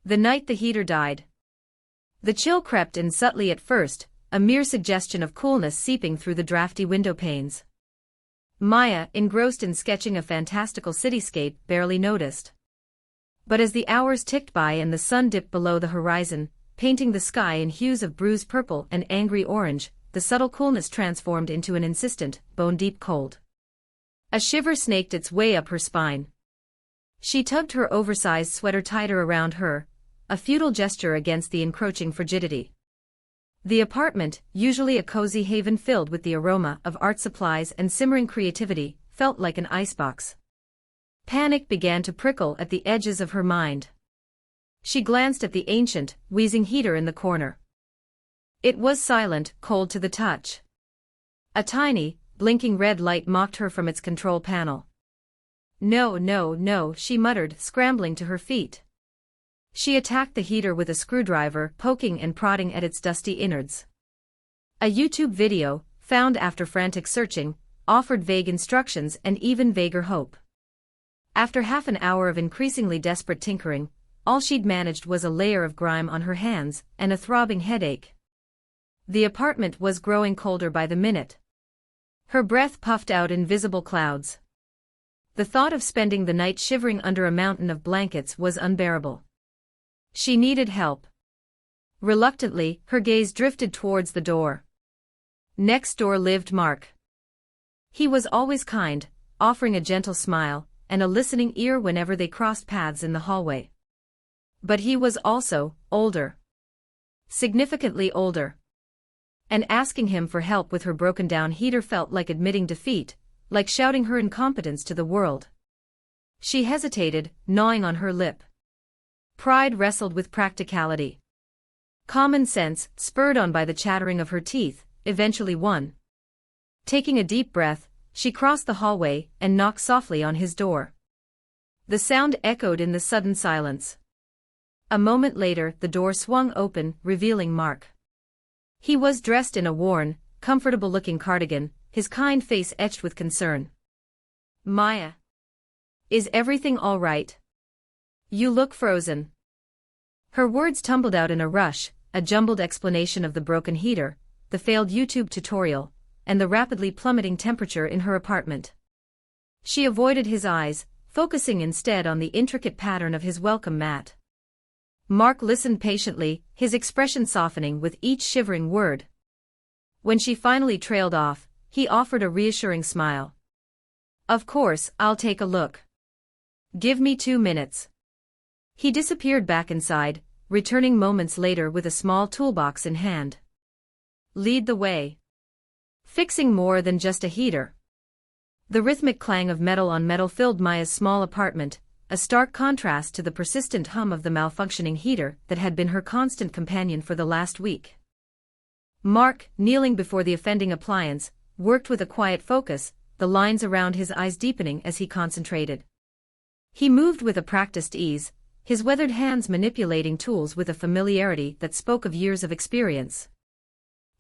The night the heater died. The chill crept in subtly at first, a mere suggestion of coolness seeping through the drafty window panes. Maya, engrossed in sketching a fantastical cityscape, barely noticed. But as the hours ticked by and the sun dipped below the horizon, painting the sky in hues of bruised purple and angry orange, the subtle coolness transformed into an insistent, bone-deep cold. A shiver snaked its way up her spine. She tugged her oversized sweater tighter around her, a futile gesture against the encroaching frigidity. The apartment, usually a cozy haven filled with the aroma of art supplies and simmering creativity, felt like an icebox. Panic began to prickle at the edges of her mind. She glanced at the ancient, wheezing heater in the corner. It was silent, cold to the touch. A tiny, blinking red light mocked her from its control panel. No, no, no, she muttered, scrambling to her feet. She attacked the heater with a screwdriver, poking and prodding at its dusty innards. A YouTube video, found after frantic searching, offered vague instructions and even vaguer hope. After half an hour of increasingly desperate tinkering, all she'd managed was a layer of grime on her hands and a throbbing headache. The apartment was growing colder by the minute. Her breath puffed out in visible clouds. The thought of spending the night shivering under a mountain of blankets was unbearable. She needed help. Reluctantly, her gaze drifted towards the door. Next door lived Mark. He was always kind, offering a gentle smile and a listening ear whenever they crossed paths in the hallway. But he was also older. Significantly older. And asking him for help with her broken-down heater felt like admitting defeat, like shouting her incompetence to the world. She hesitated, gnawing on her lip. Pride wrestled with practicality. Common sense, spurred on by the chattering of her teeth, eventually won. Taking a deep breath, she crossed the hallway and knocked softly on his door. The sound echoed in the sudden silence. A moment later, the door swung open, revealing Mark. He was dressed in a worn, comfortable-looking cardigan, his kind face etched with concern. "Maya. Is everything all right? You look frozen." Her words tumbled out in a rush, a jumbled explanation of the broken heater, the failed YouTube tutorial, and the rapidly plummeting temperature in her apartment. She avoided his eyes, focusing instead on the intricate pattern of his welcome mat. Mark listened patiently, his expression softening with each shivering word. When she finally trailed off, he offered a reassuring smile. "Of course, I'll take a look. Give me 2 minutes." He disappeared back inside, returning moments later with a small toolbox in hand. "Lead the way." Fixing more than just a heater. The rhythmic clang of metal on metal filled Maya's small apartment, a stark contrast to the persistent hum of the malfunctioning heater that had been her constant companion for the last week. Mark, kneeling before the offending appliance, worked with a quiet focus, the lines around his eyes deepening as he concentrated. He moved with a practiced ease, his weathered hands manipulating tools with a familiarity that spoke of years of experience.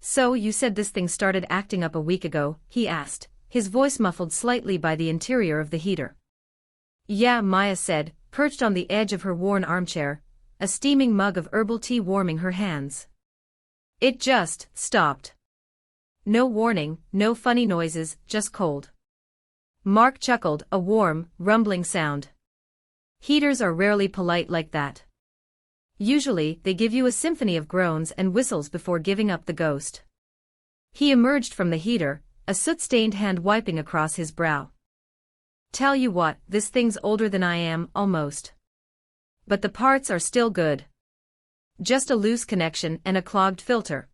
"So you said this thing started acting up a week ago?" he asked, his voice muffled slightly by the interior of the heater. "Yeah," Maya said, perched on the edge of her worn armchair, a steaming mug of herbal tea warming her hands. "It just stopped. No warning, no funny noises, just cold." Mark chuckled, a warm, rumbling sound. "Heaters are rarely polite like that. Usually, they give you a symphony of groans and whistles before giving up the ghost." He emerged from the heater, a soot-stained hand wiping across his brow. "Tell you what, this thing's older than I am, almost. But the parts are still good. Just a loose connection and a clogged filter."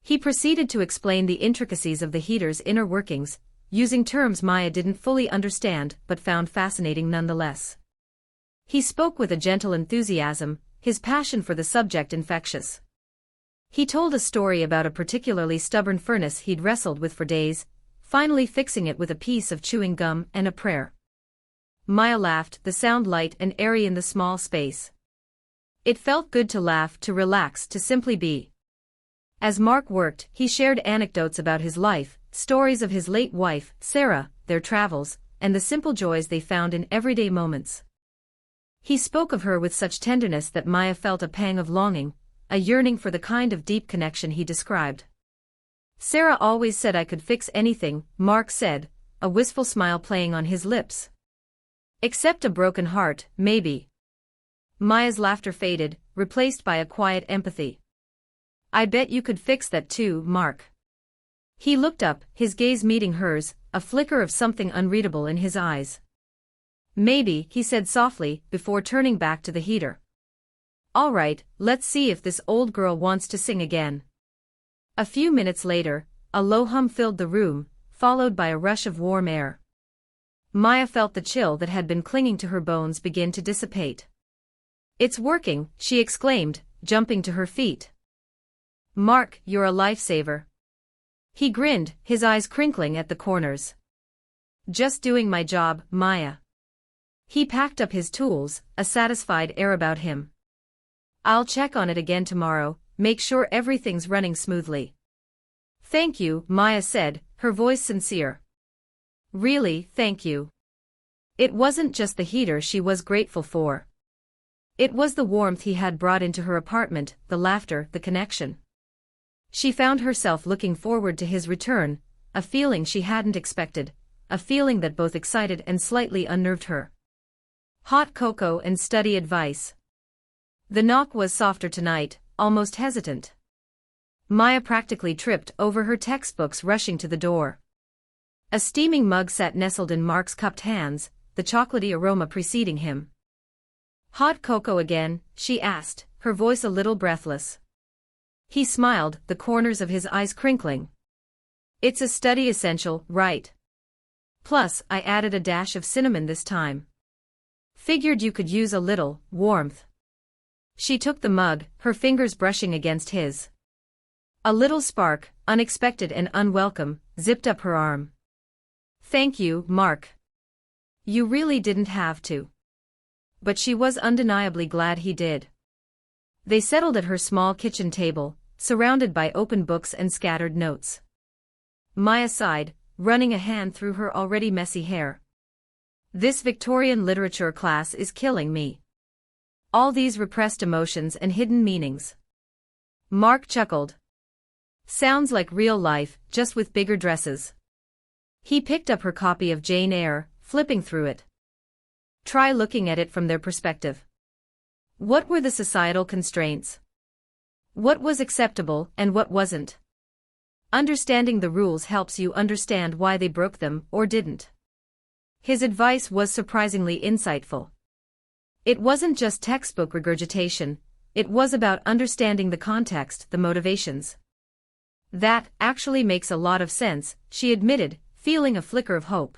He proceeded to explain the intricacies of the heater's inner workings, using terms Maya didn't fully understand but found fascinating nonetheless. He spoke with a gentle enthusiasm, his passion for the subject infectious. He told a story about a particularly stubborn furnace he'd wrestled with for days, finally fixing it with a piece of chewing gum and a prayer. Maya laughed, the sound light and airy in the small space. It felt good to laugh, to relax, to simply be. As Mark worked, he shared anecdotes about his life, stories of his late wife, Sarah, their travels, and the simple joys they found in everyday moments. He spoke of her with such tenderness that Maya felt a pang of longing, a yearning for the kind of deep connection he described. Sarah always said I could fix anything, Mark said, a wistful smile playing on his lips. Except a broken heart, maybe. Maya's laughter faded, replaced by a quiet empathy. I bet you could fix that too, Mark. He looked up, his gaze meeting hers, a flicker of something unreadable in his eyes. Maybe, he said softly, before turning back to the heater. All right, let's see if this old girl wants to sing again. A few minutes later, a low hum filled the room, followed by a rush of warm air. Maya felt the chill that had been clinging to her bones begin to dissipate. It's working, she exclaimed, jumping to her feet. Mark, you're a lifesaver. He grinned, his eyes crinkling at the corners. Just doing my job, Maya. He packed up his tools, a satisfied air about him. I'll check on it again tomorrow, make sure everything's running smoothly. Thank you, Maya said, her voice sincere. Really, thank you. It wasn't just the heater she was grateful for. It was the warmth he had brought into her apartment, the laughter, the connection. She found herself looking forward to his return, a feeling she hadn't expected, a feeling that both excited and slightly unnerved her. Hot cocoa and study advice. The knock was softer tonight, almost hesitant. Maya practically tripped over her textbooks rushing to the door. A steaming mug sat nestled in Mark's cupped hands, the chocolatey aroma preceding him. Hot cocoa again, she asked, her voice a little breathless. He smiled, the corners of his eyes crinkling. It's a study essential, right? Plus, I added a dash of cinnamon this time. Figured you could use a little warmth. She took the mug, her fingers brushing against his. A little spark, unexpected and unwelcome, zipped up her arm. Thank you, Mark. You really didn't have to. But she was undeniably glad he did. They settled at her small kitchen table, surrounded by open books and scattered notes. Maya sighed, running a hand through her already messy hair. This Victorian literature class is killing me. All these repressed emotions and hidden meanings. Mark chuckled. Sounds like real life, just with bigger dresses. He picked up her copy of Jane Eyre, flipping through it. Try looking at it from their perspective. What were the societal constraints? What was acceptable and what wasn't? Understanding the rules helps you understand why they broke them or didn't. His advice was surprisingly insightful. It wasn't just textbook regurgitation, it was about understanding the context, the motivations. That actually makes a lot of sense, she admitted, feeling a flicker of hope.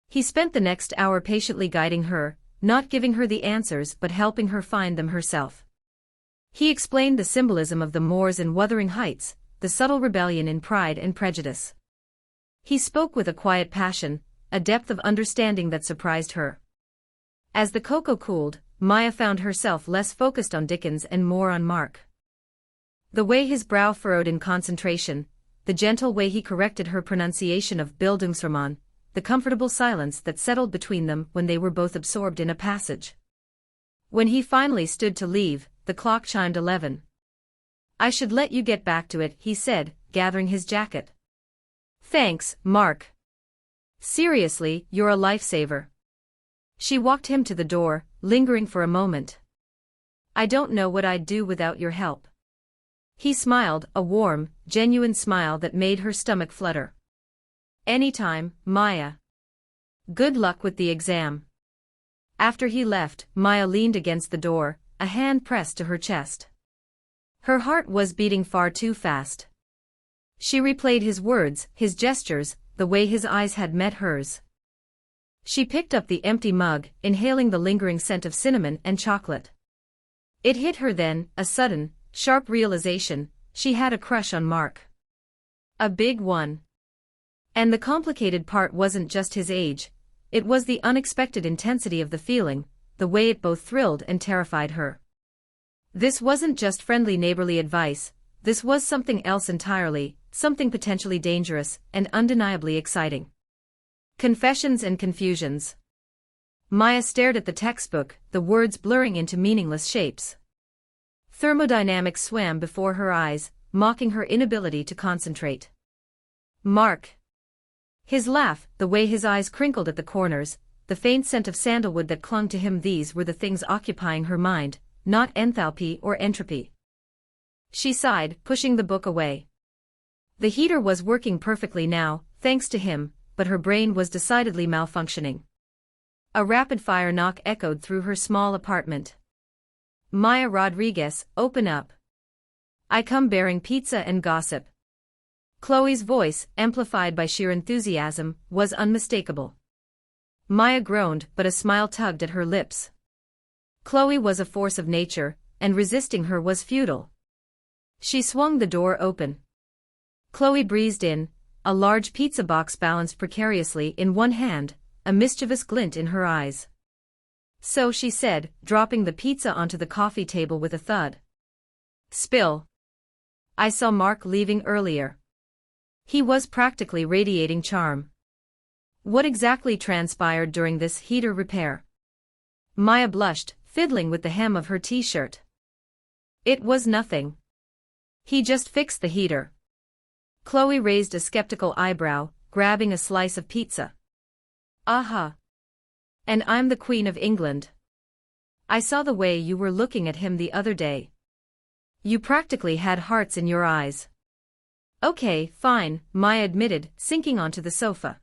He spent the next hour patiently guiding her, not giving her the answers but helping her find them herself. He explained the symbolism of the Moors in Wuthering Heights, the subtle rebellion in Pride and Prejudice. He spoke with a quiet passion, a depth of understanding that surprised her. As the cocoa cooled, Maya found herself less focused on Dickens and more on Mark. The way his brow furrowed in concentration, the gentle way he corrected her pronunciation of Bildungsroman, the comfortable silence that settled between them when they were both absorbed in a passage. When he finally stood to leave, the clock chimed 11. I should let you get back to it, he said, gathering his jacket. Thanks, Mark. Seriously, you're a lifesaver. She walked him to the door, lingering for a moment. I don't know what I'd do without your help. He smiled, a warm, genuine smile that made her stomach flutter. Anytime, Maya. Good luck with the exam. After he left, Maya leaned against the door, a hand pressed to her chest. Her heart was beating far too fast. She replayed his words, his gestures, the way his eyes had met hers. She picked up the empty mug, inhaling the lingering scent of cinnamon and chocolate. It hit her then, a sudden, sharp realization, she had a crush on Mark. A big one. And the complicated part wasn't just his age, it was the unexpected intensity of the feeling, the way it both thrilled and terrified her. This wasn't just friendly neighborly advice, this was something else entirely, something potentially dangerous and undeniably exciting. Confessions and confusions. Maya stared at the textbook, the words blurring into meaningless shapes. Thermodynamics swam before her eyes, mocking her inability to concentrate. Mark. His laugh, the way his eyes crinkled at the corners, the faint scent of sandalwood that clung to him, these were the things occupying her mind, not enthalpy or entropy. She sighed, pushing the book away. The heater was working perfectly now, thanks to him, but her brain was decidedly malfunctioning. A rapid-fire knock echoed through her small apartment. Maya Rodriguez, open up. I come bearing pizza and gossip. Chloe's voice, amplified by sheer enthusiasm, was unmistakable. Maya groaned, but a smile tugged at her lips. Chloe was a force of nature, and resisting her was futile. She swung the door open. Chloe breezed in, a large pizza box balanced precariously in one hand, a mischievous glint in her eyes. So she said, dropping the pizza onto the coffee table with a thud. Spill. I saw Mark leaving earlier. He was practically radiating charm. What exactly transpired during this heater repair? Maya blushed, fiddling with the hem of her t-shirt. It was nothing. He just fixed the heater. Chloe raised a skeptical eyebrow, grabbing a slice of pizza. Aha. And I'm the Queen of England. I saw the way you were looking at him the other day. You practically had hearts in your eyes. Okay, fine, Maya admitted, sinking onto the sofa.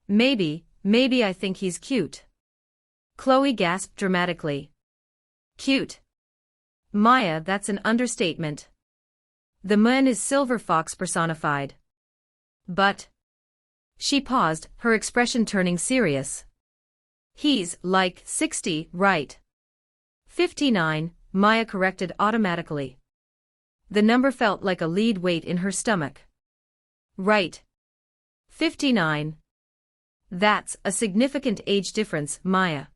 Maybe I think he's cute. Chloe gasped dramatically. Cute? Maya, that's an understatement. The man is Silver Fox personified. But. She paused, her expression turning serious. He's, like, 60, right? 59, Maya corrected automatically. The number felt like a lead weight in her stomach. Right. 59. That's a significant age difference, Maya.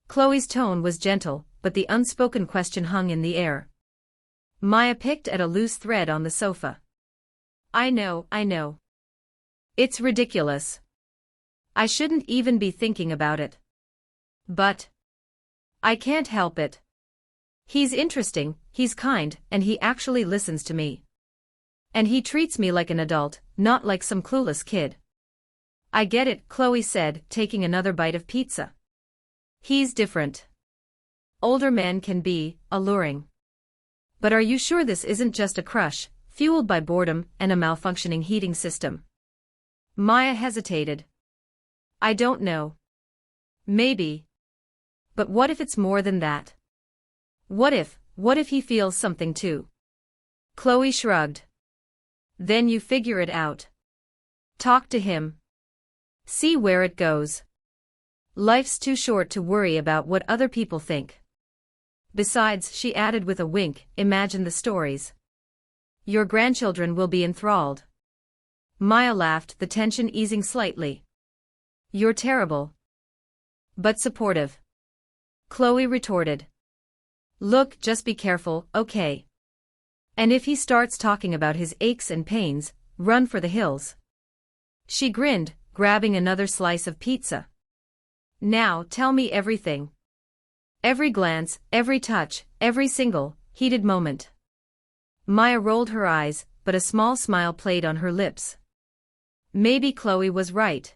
Chloe's tone was gentle, but the unspoken question hung in the air. Maya picked at a loose thread on the sofa. I know. It's ridiculous. I shouldn't even be thinking about it. But I can't help it. He's interesting, he's kind, and he actually listens to me. And he treats me like an adult, not like some clueless kid. I get it, Chloe said, taking another bite of pizza. He's different. Older men can be alluring. But are you sure this isn't just a crush, fueled by boredom and a malfunctioning heating system? Maya hesitated. I don't know. Maybe. But what if it's more than that? What if he feels something too? Chloe shrugged. Then you figure it out. Talk to him. See where it goes. Life's too short to worry about what other people think. Besides, she added with a wink, imagine the stories. Your grandchildren will be enthralled. Maya laughed, the tension easing slightly. You're terrible. But supportive. Chloe retorted. Look, just be careful, okay? And if he starts talking about his aches and pains, run for the hills. She grinned, grabbing another slice of pizza. Now tell me everything. Every glance, every touch, every single, heated moment. Maya rolled her eyes, but a small smile played on her lips. Maybe Chloe was right.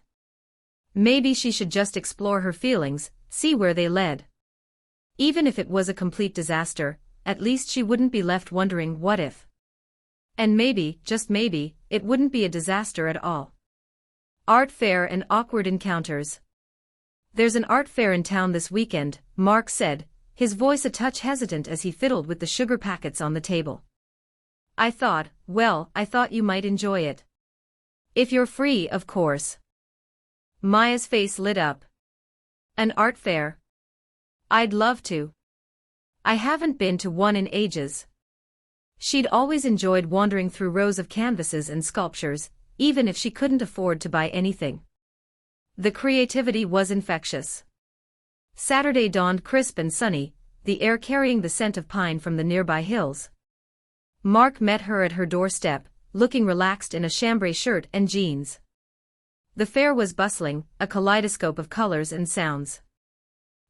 Maybe she should just explore her feelings, see where they led. Even if it was a complete disaster, at least she wouldn't be left wondering what if. And maybe, just maybe, it wouldn't be a disaster at all. Art fair and awkward encounters. There's an art fair in town this weekend, Mark said, his voice a touch hesitant as he fiddled with the sugar packets on the table. I thought you might enjoy it. If you're free, of course. Maya's face lit up. An art fair? I'd love to. I haven't been to one in ages. She'd always enjoyed wandering through rows of canvases and sculptures, even if she couldn't afford to buy anything. The creativity was infectious. Saturday dawned crisp and sunny, the air carrying the scent of pine from the nearby hills. Mark met her at her doorstep, looking relaxed in a chambray shirt and jeans. The fair was bustling, a kaleidoscope of colors and sounds.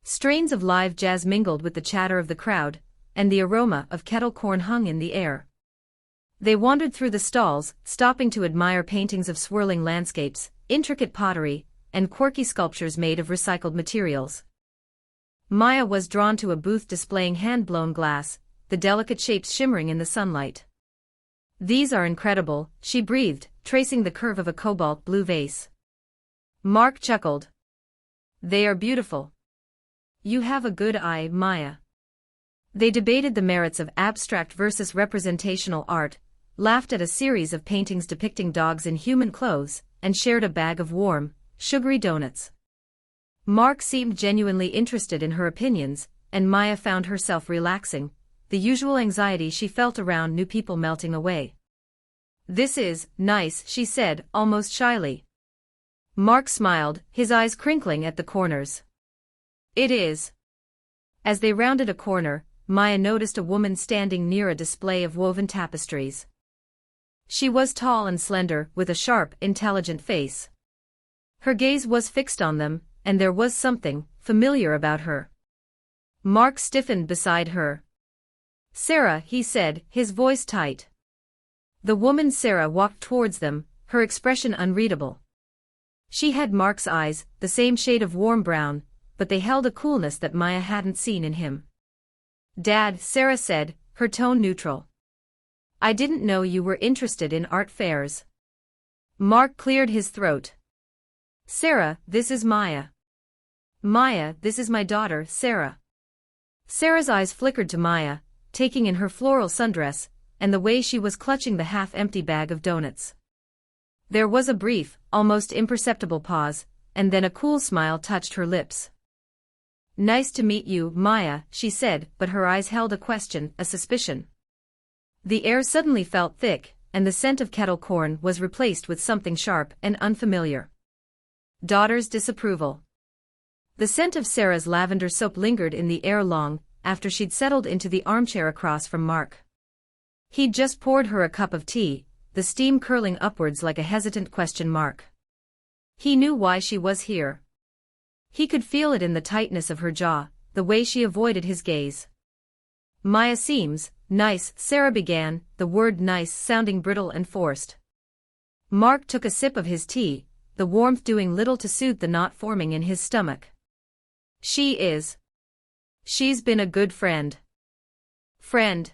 Strains of live jazz mingled with the chatter of the crowd, and the aroma of kettle corn hung in the air. They wandered through the stalls, stopping to admire paintings of swirling landscapes, intricate pottery, and quirky sculptures made of recycled materials. Maya was drawn to a booth displaying hand-blown glass, the delicate shapes shimmering in the sunlight. "These are incredible," she breathed, tracing the curve of a cobalt blue vase. Mark chuckled. "They are beautiful. You have a good eye, Maya." They debated the merits of abstract versus representational art, laughed at a series of paintings depicting dogs in human clothes, and shared a bag of warm, sugary donuts. Mark seemed genuinely interested in her opinions, and Maya found herself relaxing, the usual anxiety she felt around new people melting away. "This is nice," she said, almost shyly. Mark smiled, his eyes crinkling at the corners. "It is." As they rounded a corner, Maya noticed a woman standing near a display of woven tapestries. She was tall and slender, with a sharp, intelligent face. Her gaze was fixed on them, and there was something familiar about her. Mark stiffened beside her. "Sarah," he said, his voice tight. The woman Sarah walked towards them, her expression unreadable. She had Mark's eyes, the same shade of warm brown, but they held a coolness that Maya hadn't seen in him. "Dad," Sarah said, her tone neutral. "I didn't know you were interested in art fairs." Mark cleared his throat. "Sarah, this is Maya." "Maya, this is my daughter, Sarah." Sarah's eyes flickered to Maya, taking in her floral sundress, and the way she was clutching the half-empty bag of donuts. There was a brief, almost imperceptible pause, and then a cool smile touched her lips. "Nice to meet you, Maya," she said, but her eyes held a question, a suspicion. The air suddenly felt thick, and the scent of kettle corn was replaced with something sharp and unfamiliar. Daughter's disapproval. The scent of Sarah's lavender soap lingered in the air long after she'd settled into the armchair across from Mark. He'd just poured her a cup of tea, the steam curling upwards like a hesitant question mark. He knew why she was here. He could feel it in the tightness of her jaw, the way she avoided his gaze. "Maya seems nice," Sarah began, the word nice sounding brittle and forced. Mark took a sip of his tea, the warmth doing little to soothe the knot forming in his stomach. "She is. She's been a good friend." "Friend?"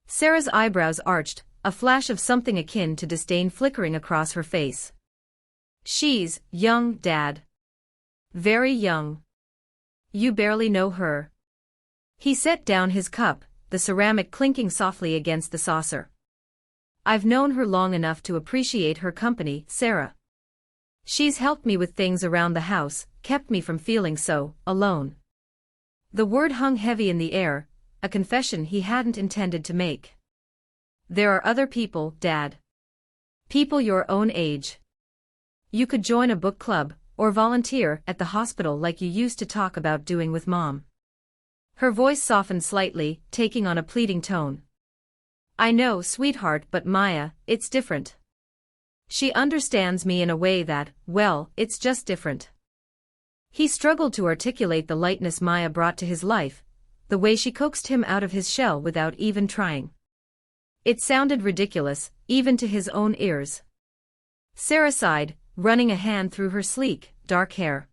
Sarah's eyebrows arched, a flash of something akin to disdain flickering across her face. "She's young, Dad. Very young. You barely know her." He set down his cup, the ceramic clinking softly against the saucer. "I've known her long enough to appreciate her company, Sarah. She's helped me with things around the house, kept me from feeling so alone." The word hung heavy in the air, a confession he hadn't intended to make. "There are other people, Dad. People your own age. You could join a book club, or volunteer at the hospital like you used to talk about doing with Mom." Her voice softened slightly, taking on a pleading tone. "I know, sweetheart, but Maya, it's different. She understands me in a way that, well, it's just different." He struggled to articulate the lightness Maya brought to his life, the way she coaxed him out of his shell without even trying. It sounded ridiculous, even to his own ears. Sarah sighed, running a hand through her sleek, dark hair.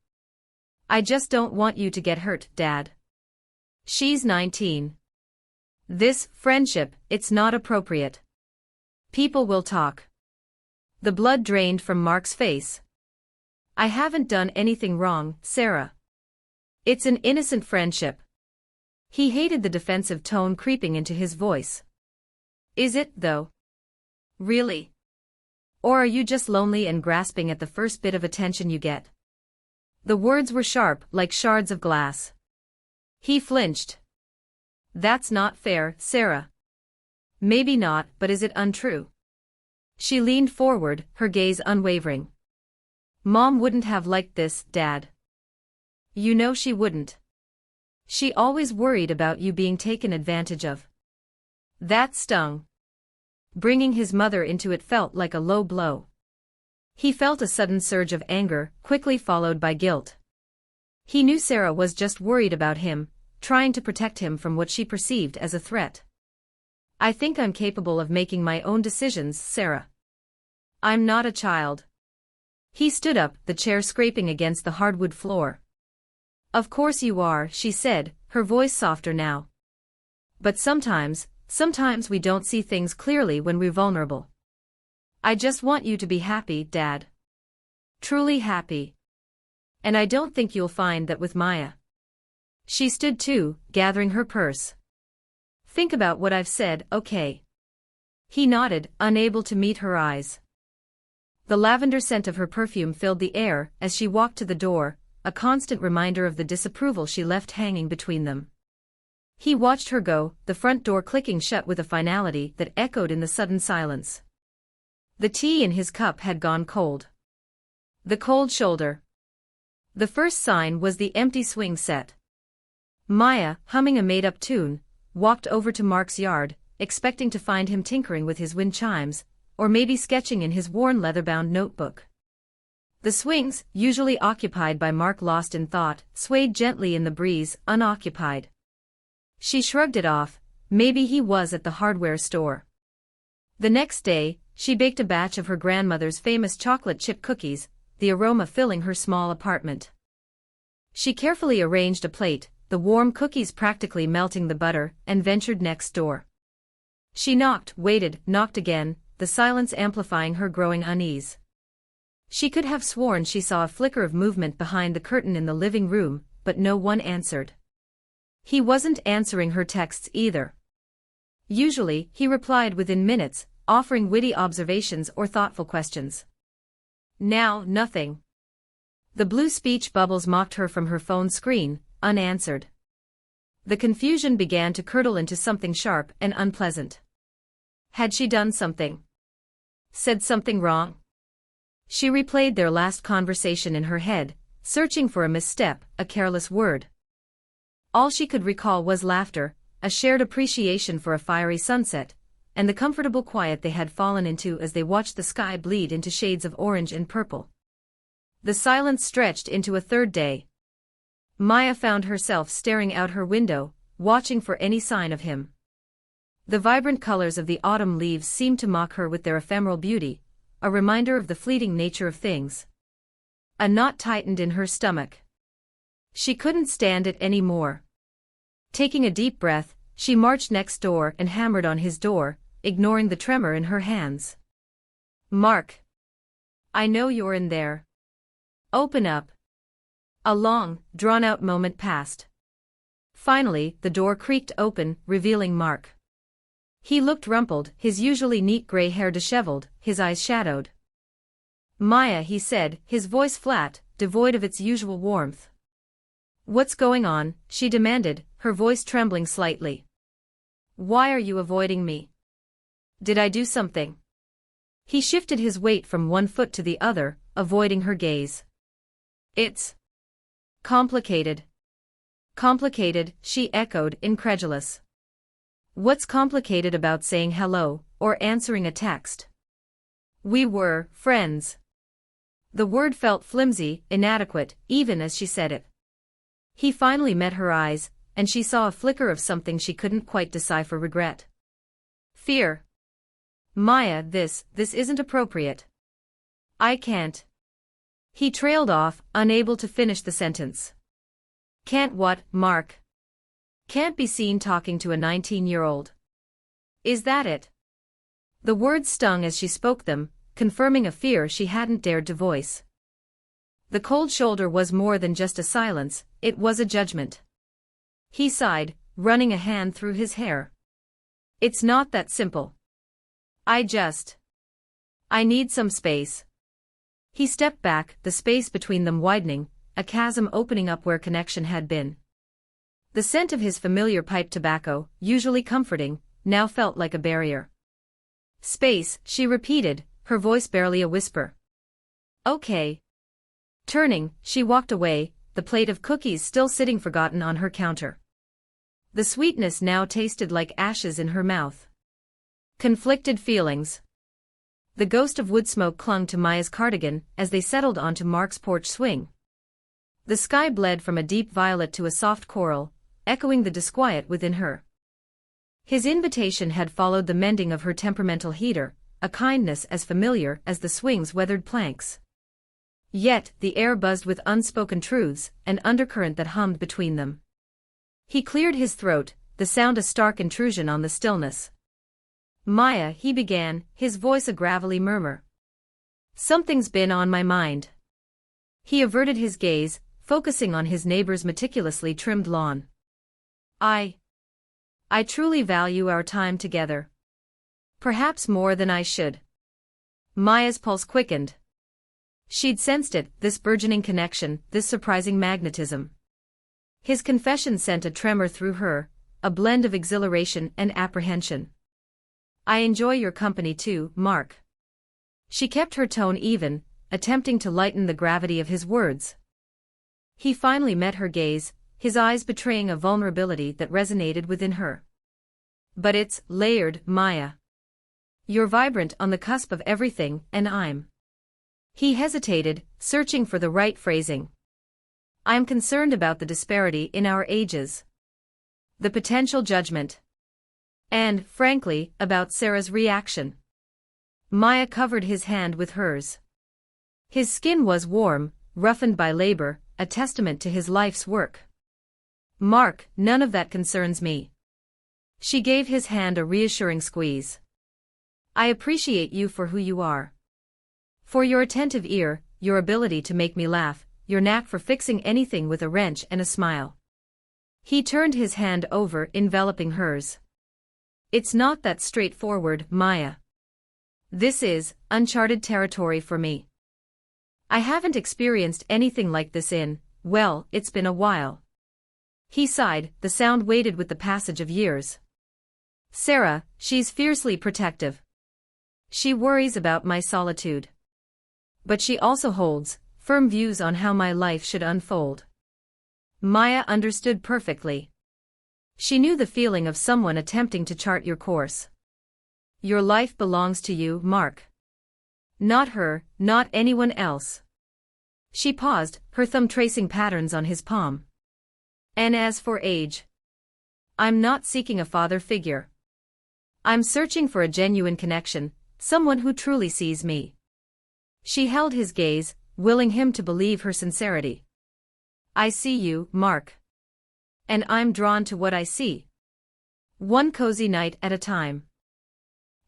"I just don't want you to get hurt, Dad. She's 19. This friendship, it's not appropriate. People will talk." The blood drained from Mark's face. "I haven't done anything wrong, Sarah. It's an innocent friendship." He hated the defensive tone creeping into his voice. "Is it, though? Really? Or are you just lonely and grasping at the first bit of attention you get?" The words were sharp, like shards of glass. He flinched. "That's not fair, Sarah." "Maybe not, but is it untrue?" She leaned forward, her gaze unwavering. "Mom wouldn't have liked this, Dad. You know she wouldn't. She always worried about you being taken advantage of." That stung. Bringing his mother into it felt like a low blow. He felt a sudden surge of anger, quickly followed by guilt. He knew Sarah was just worried about him, trying to protect him from what she perceived as a threat. I think I'm capable of making my own decisions, Sarah. I'm not a child. He stood up, the chair scraping against the hardwood floor. Of course you are, she said, her voice softer now. But sometimes we don't see things clearly when we're vulnerable. I just want you to be happy, Dad. Truly happy. And I don't think you'll find that with Maya. She stood too, gathering her purse. Think about what I've said, okay? He nodded, unable to meet her eyes. The lavender scent of her perfume filled the air as she walked to the door, a constant reminder of the disapproval she left hanging between them. He watched her go, the front door clicking shut with a finality that echoed in the sudden silence. The tea in his cup had gone cold. The cold shoulder. The first sign was the empty swing set. Maya, humming a made-up tune, walked over to Mark's yard, expecting to find him tinkering with his wind chimes, or maybe sketching in his worn leather-bound notebook. The swings, usually occupied by Mark lost in thought, swayed gently in the breeze, unoccupied. She shrugged it off, maybe he was at the hardware store. The next day, she baked a batch of her grandmother's famous chocolate chip cookies, the aroma filling her small apartment. She carefully arranged a plate, the warm cookies practically melting the butter, and ventured next door. She knocked, waited, knocked again, the silence amplifying her growing unease. She could have sworn she saw a flicker of movement behind the curtain in the living room, but no one answered. He wasn't answering her texts either. Usually, he replied within minutes, offering witty observations or thoughtful questions. Now, nothing. The blue speech bubbles mocked her from her phone screen, unanswered. The confusion began to curdle into something sharp and unpleasant. Had she done something? Said something wrong? She replayed their last conversation in her head, searching for a misstep, a careless word. All she could recall was laughter, a shared appreciation for a fiery sunset, and the comfortable quiet they had fallen into as they watched the sky bleed into shades of orange and purple. The silence stretched into a third day. Maya found herself staring out her window, watching for any sign of him. The vibrant colors of the autumn leaves seemed to mock her with their ephemeral beauty, a reminder of the fleeting nature of things. A knot tightened in her stomach. She couldn't stand it any more. Taking a deep breath, she marched next door and hammered on his door, ignoring the tremor in her hands. Mark. I know you're in there. Open up. A long, drawn-out moment passed. Finally, the door creaked open, revealing Mark. He looked rumpled, his usually neat gray hair disheveled, his eyes shadowed. Maya, he said, his voice flat, devoid of its usual warmth. What's going on? She demanded, her voice trembling slightly. Why are you avoiding me? Did I do something? He shifted his weight from one foot to the other, avoiding her gaze. It's complicated. Complicated, she echoed, incredulous. What's complicated about saying hello, or answering a text? We were friends. The word felt flimsy, inadequate, even as she said it. He finally met her eyes, and she saw a flicker of something she couldn't quite decipher: regret. Fear. Maya, this isn't appropriate. I can't. He trailed off, unable to finish the sentence. Can't what, Mark? Can't be seen talking to a 19-year-old. Is that it? The words stung as she spoke them, confirming a fear she hadn't dared to voice. The cold shoulder was more than just a silence, it was a judgment. He sighed, running a hand through his hair. It's not that simple. I need some space. He stepped back, the space between them widening, a chasm opening up where connection had been. The scent of his familiar pipe tobacco, usually comforting, now felt like a barrier. Space, she repeated, her voice barely a whisper. Okay. Turning, she walked away, the plate of cookies still sitting forgotten on her counter. The sweetness now tasted like ashes in her mouth. Conflicted feelings. The ghost of wood smoke clung to Maya's cardigan as they settled onto Mark's porch swing. The sky bled from a deep violet to a soft coral, echoing the disquiet within her. His invitation had followed the mending of her temperamental heater, a kindness as familiar as the swing's weathered planks. Yet, the air buzzed with unspoken truths, an undercurrent that hummed between them. He cleared his throat, the sound a stark intrusion on the stillness. "Maya," he began, his voice a gravelly murmur. "Something's been on my mind." He averted his gaze, focusing on his neighbor's meticulously trimmed lawn. I truly value our time together. Perhaps more than I should." Maya's pulse quickened. She'd sensed it, this burgeoning connection, this surprising magnetism. His confession sent a tremor through her, a blend of exhilaration and apprehension. "I enjoy your company too, Mark." She kept her tone even, attempting to lighten the gravity of his words. He finally met her gaze, his eyes betraying a vulnerability that resonated within her. "But it's layered, Maya. You're vibrant on the cusp of everything, and I'm—" He hesitated, searching for the right phrasing. "I'm concerned about the disparity in our ages. The potential judgment. And, frankly, about Sarah's reaction." Maya covered his hand with hers. His skin was warm, roughened by labor, a testament to his life's work. "Mark, none of that concerns me." She gave his hand a reassuring squeeze. "I appreciate you for who you are. For your attentive ear, your ability to make me laugh, your knack for fixing anything with a wrench and a smile." He turned his hand over, enveloping hers. "It's not that straightforward, Maya. This is uncharted territory for me. I haven't experienced anything like this well, it's been a while." He sighed, the sound weighted with the passage of years. "Sarah, she's fiercely protective. She worries about my solitude. But she also holds firm views on how my life should unfold." Maya understood perfectly. She knew the feeling of someone attempting to chart your course. Your life belongs to you, Mark. Not her, not anyone else. She paused, her thumb tracing patterns on his palm. "And as for age, I'm not seeking a father figure. I'm searching for a genuine connection, someone who truly sees me." She held his gaze, willing him to believe her sincerity. "I see you, Mark. And I'm drawn to what I see. One cozy night at a time."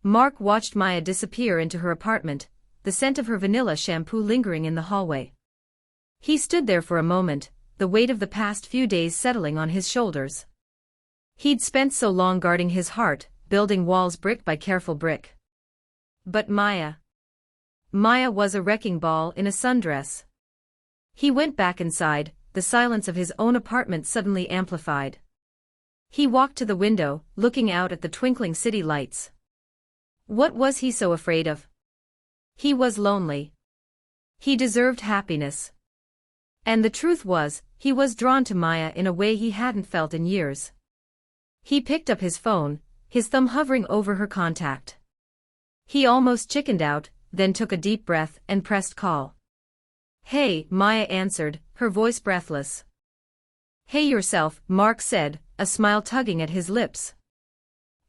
Mark watched Maya disappear into her apartment, the scent of her vanilla shampoo lingering in the hallway. He stood there for a moment, the weight of the past few days settling on his shoulders. He'd spent so long guarding his heart, building walls brick by careful brick. But Maya was a wrecking ball in a sundress. He went back inside, the silence of his own apartment suddenly amplified. He walked to the window, looking out at the twinkling city lights. What was he so afraid of? He was lonely. He deserved happiness. And the truth was, he was drawn to Maya in a way he hadn't felt in years. He picked up his phone, his thumb hovering over her contact. He almost chickened out, then took a deep breath and pressed call. "Hey," Maya answered, her voice breathless. "Hey yourself," Mark said, a smile tugging at his lips.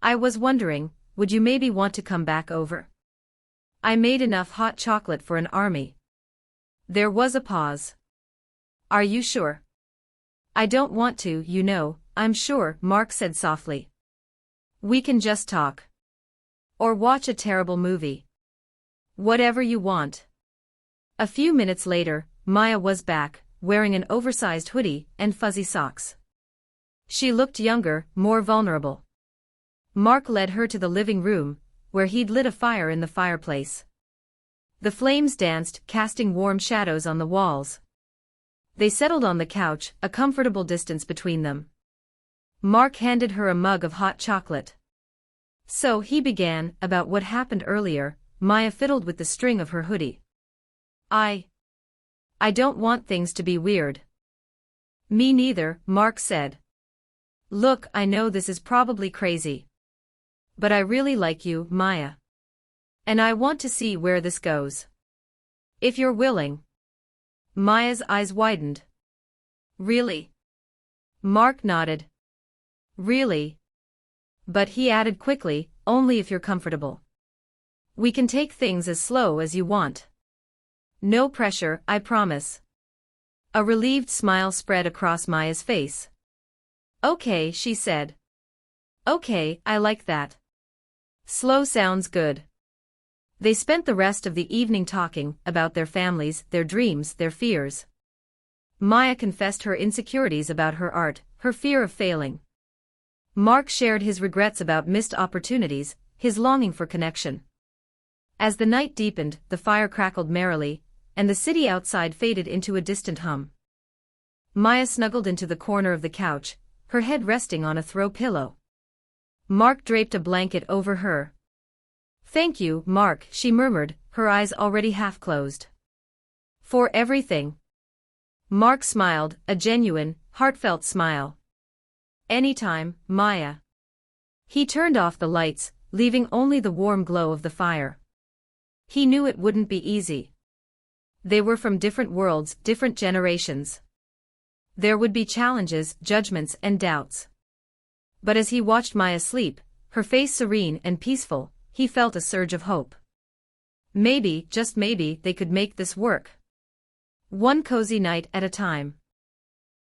"I was wondering, would you maybe want to come back over? I made enough hot chocolate for an army." There was a pause. "Are you sure?" "I don't want to, you know, I'm sure," Mark said softly. "We can just talk. Or watch a terrible movie. Whatever you want." A few minutes later, Maya was back, wearing an oversized hoodie and fuzzy socks. She looked younger, more vulnerable. Mark led her to the living room, where he'd lit a fire in the fireplace. The flames danced, casting warm shadows on the walls. They settled on the couch, a comfortable distance between them. Mark handed her a mug of hot chocolate. "So," he began, "about what happened earlier." Maya fiddled with the string of her hoodie. I don't want things to be weird." "Me neither," Mark said. "Look, I know this is probably crazy. But I really like you, Maya. And I want to see where this goes. If you're willing." Maya's eyes widened. Really? Mark nodded. Really? But he added quickly, only if you're comfortable. We can take things as slow as you want. No pressure, I promise. A relieved smile spread across Maya's face. Okay, she said. Okay, I like that. Slow sounds good. They spent the rest of the evening talking about their families, their dreams, their fears. Maya confessed her insecurities about her art, her fear of failing. Mark shared his regrets about missed opportunities, his longing for connection. As the night deepened, the fire crackled merrily, and the city outside faded into a distant hum. Maya snuggled into the corner of the couch, her head resting on a throw pillow. Mark draped a blanket over her. Thank you, Mark, she murmured, her eyes already half closed. For everything. Mark smiled, a genuine, heartfelt smile. Anytime, Maya. He turned off the lights, leaving only the warm glow of the fire. He knew it wouldn't be easy. They were from different worlds, different generations. There would be challenges, judgments, and doubts. But as he watched Maya sleep, her face serene and peaceful, he felt a surge of hope. Maybe, just maybe, they could make this work. One cozy night at a time.